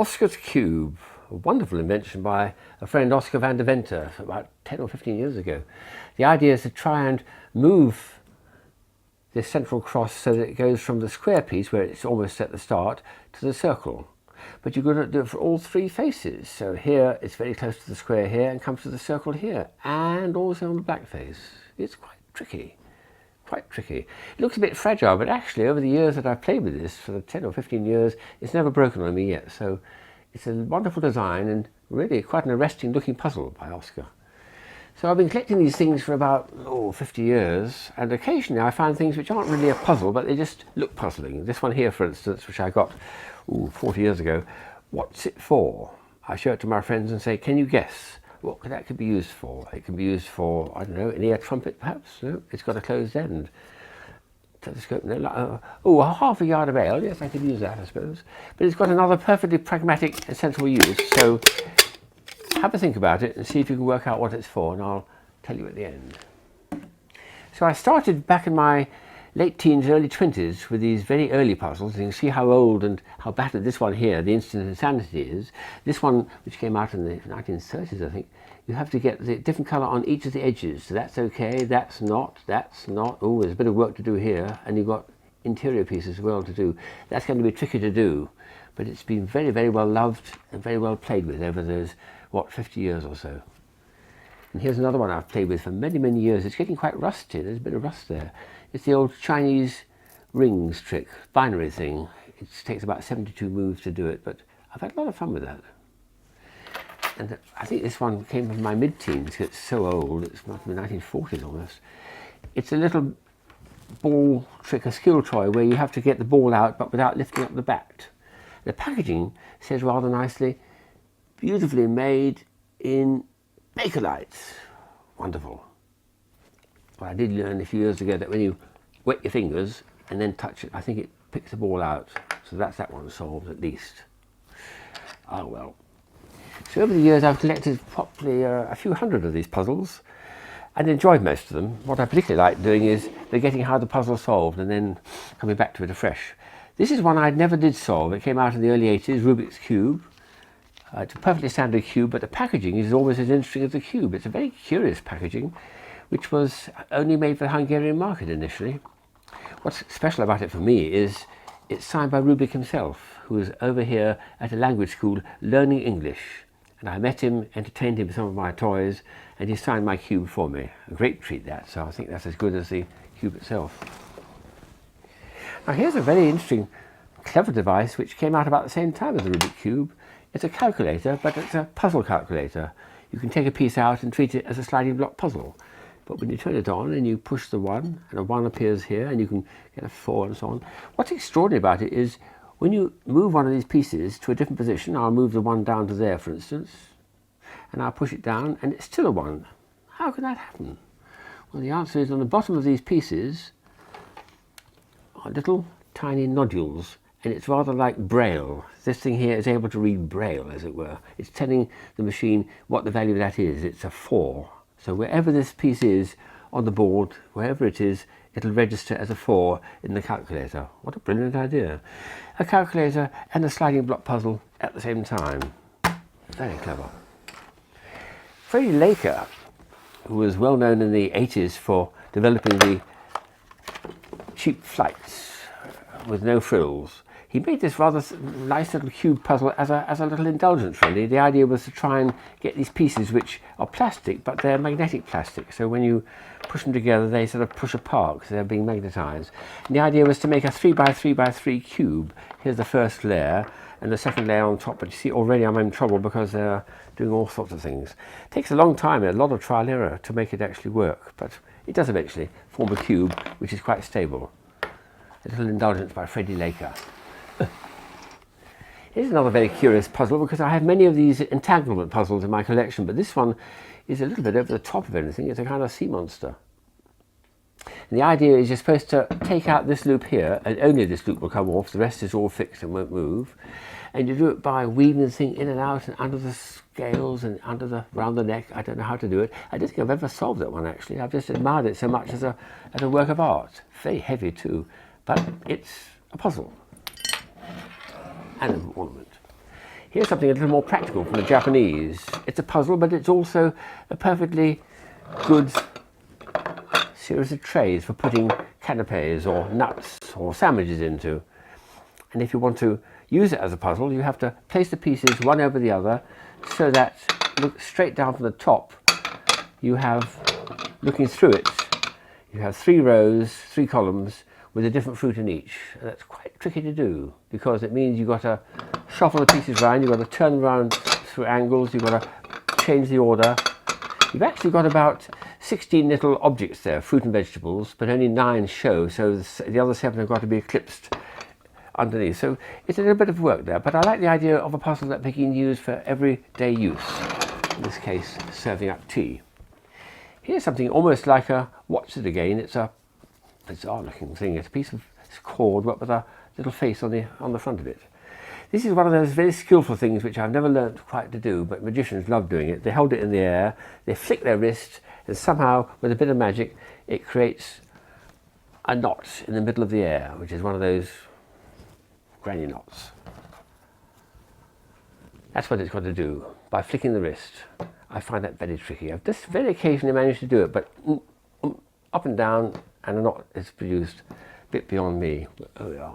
Oskar's cube, a wonderful invention by a friend, Oskar van der Venter, about 10 or 15 years ago. The idea is to try and move this central cross so that it goes from the square piece, where it's almost at the start, to the circle. But you've got to do it for all three faces. So here it's very close to the square here and comes to the circle here, and also on the black face. It's quite tricky. Quite tricky. It looks a bit fragile, but actually over the years that I've played with this, for the 10 or 15 years, it's never broken on me yet. So it's a wonderful design and really quite an arresting looking puzzle by Oskar. So I've been collecting these things for about 50 years, and occasionally I find things which aren't really a puzzle, but they just look puzzling. This one here, for instance, which I got 40 years ago, what's it for? I show it to my friends and say, can you guess what that could be used for? It can be used for, I don't know, an ear trumpet perhaps? No, it's got a closed end. Telescope, no, half a yard of ale, yes, I could use that, I suppose. But it's got another perfectly pragmatic and sensible use, so have a think about it and see if you can work out what it's for, and I'll tell you at the end. So I started back in my late teens, early 20s with these very early puzzles. You can see how old and how battered this one here, the Instant Insanity, is. This one, which came out in the 1930s, I think, you have to get the different colour on each of the edges. So that's okay, that's not. Oh, there's a bit of work to do here, and you've got interior pieces as well to do. That's going to be tricky to do, but it's been very, very well loved and very well played with over those, 50 years or so. And here's another one I've played with for many, many years. It's getting quite rusty. There's a bit of rust there. It's the old Chinese rings trick, binary thing. It takes about 72 moves to do it, but I've had a lot of fun with that. And I think this one came from my mid-teens. It's so old, it's from the 1940s almost. It's a little ball trick, a skill toy, where you have to get the ball out, but without lifting up the bat. The packaging says rather nicely, beautifully made in Bakelite. Wonderful. Well, I did learn a few years ago that when you wet your fingers and then touch it, I think it picks the ball out. So that's that one solved at least. Ah well. So over the years I've collected probably a few hundred of these puzzles and enjoyed most of them. What I particularly like doing is forgetting how the puzzle solved and then coming back to it afresh. This is one I never did solve. It came out in the early 80s, Rubik's Cube. It's a perfectly standard cube, but the packaging is almost as interesting as the cube. It's a very curious packaging, which was only made for the Hungarian market initially. What's special about it for me is it's signed by Rubik himself, who is over here at a language school learning English. And I met him, entertained him with some of my toys, and he signed my cube for me. A great treat, that, so I think that's as good as the cube itself. Now here's a very interesting, clever device which came out about the same time as the Rubik Cube. It's a calculator, but it's a puzzle calculator. You can take a piece out and treat it as a sliding block puzzle. But when you turn it on and you push the 1, and a 1 appears here, and you can get a 4 and so on. What's extraordinary about it is when you move one of these pieces to a different position, I'll move the 1 down to there, for instance, and I'll push it down, and it's still a 1. How can that happen? Well, the answer is on the bottom of these pieces are little tiny nodules, and it's rather like Braille. This thing here is able to read Braille, as it were. It's telling the machine what the value of that is. It's a 4. So wherever this piece is on the board, wherever it is, it'll register as a 4 in the calculator. What a brilliant idea. A calculator and a sliding block puzzle at the same time. Very clever. Freddie Laker, who was well known in the 80s for developing the cheap flights with no frills, he made this rather nice little cube puzzle as a little indulgence, really. The idea was to try and get these pieces which are plastic, but they're magnetic plastic. So when you push them together, they sort of push apart because they're being magnetized. And the idea was to make a 3 by 3 by 3 cube. Here's the first layer and the second layer on top. But you see, already I'm in trouble because they're doing all sorts of things. It takes a long time, a lot of trial and error to make it actually work. But it does eventually form a cube, which is quite stable. A little indulgence by Freddie Laker. Here's another very curious puzzle, because I have many of these entanglement puzzles in my collection, but this one is a little bit over the top of anything. It's a kind of sea monster. And the idea is you're supposed to take out this loop here, and only this loop will come off. The rest is all fixed and won't move. And you do it by weaving the thing in and out and under the scales and around the neck. I don't know how to do it. I don't think I've ever solved that one, actually. I've just admired it so much as a work of art. Very heavy too, but it's a puzzle and an ornament. Here's something a little more practical from the Japanese. It's a puzzle, but it's also a perfectly good series of trays for putting canapes or nuts or sandwiches into. And if you want to use it as a puzzle, you have to place the pieces one over the other so that, look straight down from the top, you have, looking through it, you have 3 rows, 3 columns with a different fruit in each. And that's quite tricky to do because it means you've got to shuffle the pieces around, you've got to turn them around through angles, you've got to change the order. You've actually got about 16 little objects there, fruit and vegetables, but only 9 show, so the other 7 have got to be eclipsed underneath. So it's a little bit of work there, but I like the idea of a puzzle that they can use for everyday use, in this case serving up tea. Here's something almost like a watch it again. It's a bizarre looking thing. It's a piece of cord but with a little face on the front of it. This is one of those very skillful things which I've never learnt quite to do, but magicians love doing it. They hold it in the air, they flick their wrist, and somehow, with a bit of magic, it creates a knot in the middle of the air, which is one of those granny knots. That's what it's got to do, by flicking the wrist. I find that very tricky. I've just very occasionally managed to do it, but up and down, and a knot is produced a bit beyond me. Oh, yeah.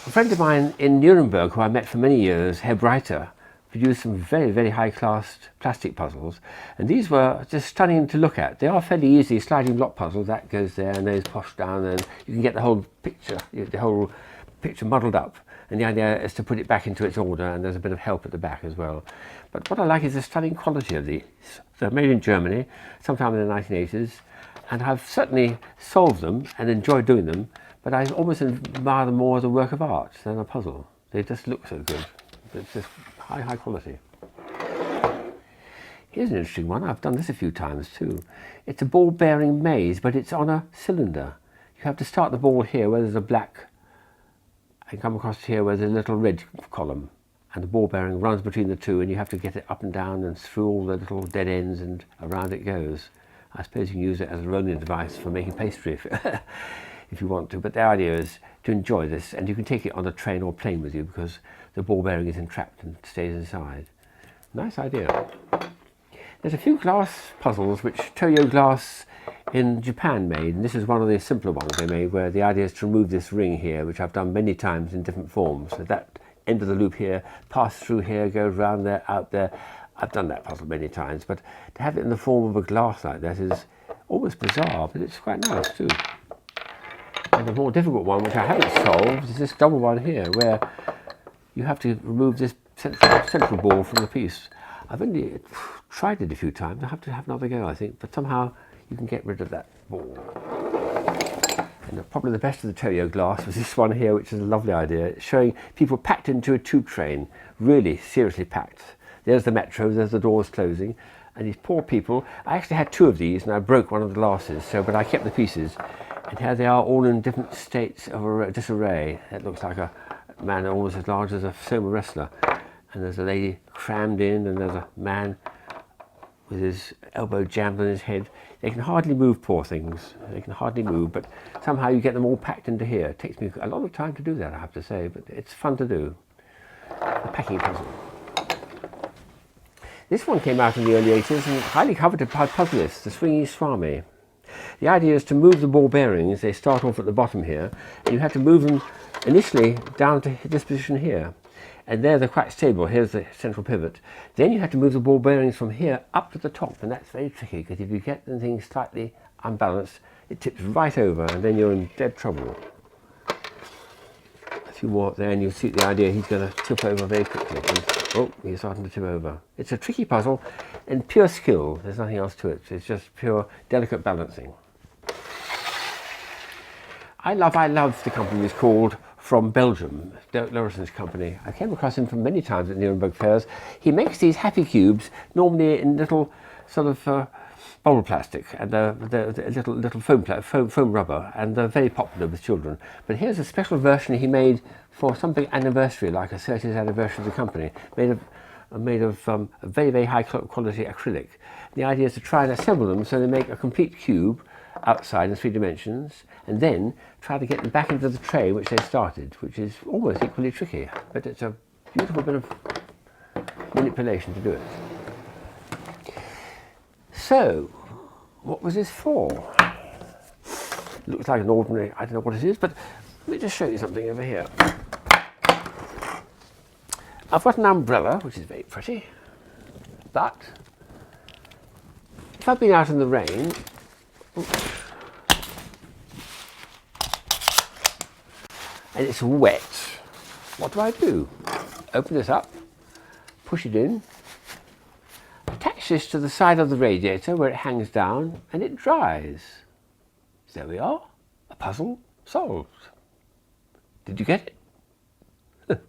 A friend of mine in Nuremberg, who I met for many years, Herr Breiter, produced some very, very high-class plastic puzzles, and these were just stunning to look at. They are fairly easy sliding block puzzles. That goes there, and those push down, and you can get the whole picture muddled up. And the idea is to put it back into its order, and there's a bit of help at the back as well. But what I like is the stunning quality of these. They're made in Germany, sometime in the 1980s, and I've certainly solved them and enjoyed doing them, but I almost admire them more as a work of art than a puzzle. They just look so good. It's just high quality. Here's an interesting one. I've done this a few times too. It's a ball bearing maze, but it's on a cylinder. You have to start the ball here where there's a black, and come across here where there's a little red column, and the ball bearing runs between the two, and you have to get it up and down and through all the little dead ends, and around it goes. I suppose you can use it as a rolling device for making pastry if you want to, but the idea is to enjoy this, and you can take it on a train or plane with you because the ball bearing is entrapped and stays inside. Nice idea. There's a few glass puzzles which Toyo Glass in Japan made, and this is one of the simpler ones they made, where the idea is to remove this ring here, which I've done many times in different forms. So that end of the loop here, pass through here, go around there, out there. I've done that puzzle many times, but to have it in the form of a glass like that is almost bizarre, but it's quite nice too. And the more difficult one, which I haven't solved, is this double one here, where you have to remove this central ball from the piece. I've only tried it a few times. I have to have another go, I think, but somehow you can get rid of that ball. And probably the best of the Toyo Glass was this one here, which is a lovely idea. It's showing people packed into a tube train, really seriously packed. There's the metro, there's the doors closing, and these poor people. I actually had 2 of these, and I broke one of the glasses, but I kept the pieces. And here they are, all in different states of disarray. It looks like a man almost as large as a sumo wrestler. And there's a lady crammed in, and there's a man with his elbow jammed on his head. They can hardly move, poor things. They can hardly move, but somehow you get them all packed into here. It takes me a lot of time to do that, I have to say, but it's fun to do. A packing puzzle. This one came out in the early 80s and highly coveted by puzzlists, the Swinging Swami. The idea is to move the ball bearings. They start off at the bottom here, and you have to move them initially down to this position here. And there they're quite stable. Here's the central pivot. Then you have to move the ball bearings from here up to the top, and that's very tricky because if you get the thing slightly unbalanced, it tips right over, and then you're in dead trouble. A few more up there, and you'll see the idea he's going to tip over very quickly. And, oh, he's starting to tip over. It's a tricky puzzle and pure skill. There's nothing else to it. It's just pure delicate balancing. I love the company is called from Belgium, Laurenson's company. I came across him from many times at Nuremberg fairs. He makes these happy cubes, normally in little sort of bubble plastic, and the little foam rubber, and they're very popular with children. But here's a special version he made for some big anniversary, like a 30th anniversary of the company, made of a very, very high quality acrylic. The idea is to try and assemble them so they make a complete cube outside in 3 dimensions, and then try to get them back into the tray which they started, which is almost equally tricky, but it's a Beautiful bit of manipulation to do it. So, what was this for? Looks like an ordinary, I don't know what it is, but let me just show you something over here. I've got an umbrella, which is very pretty, but if I've been out in the rain, and it's wet, what do? Open this up, push it in, attach this to the side of the radiator where it hangs down, and it dries. So there we are, a puzzle solved. Did you get it?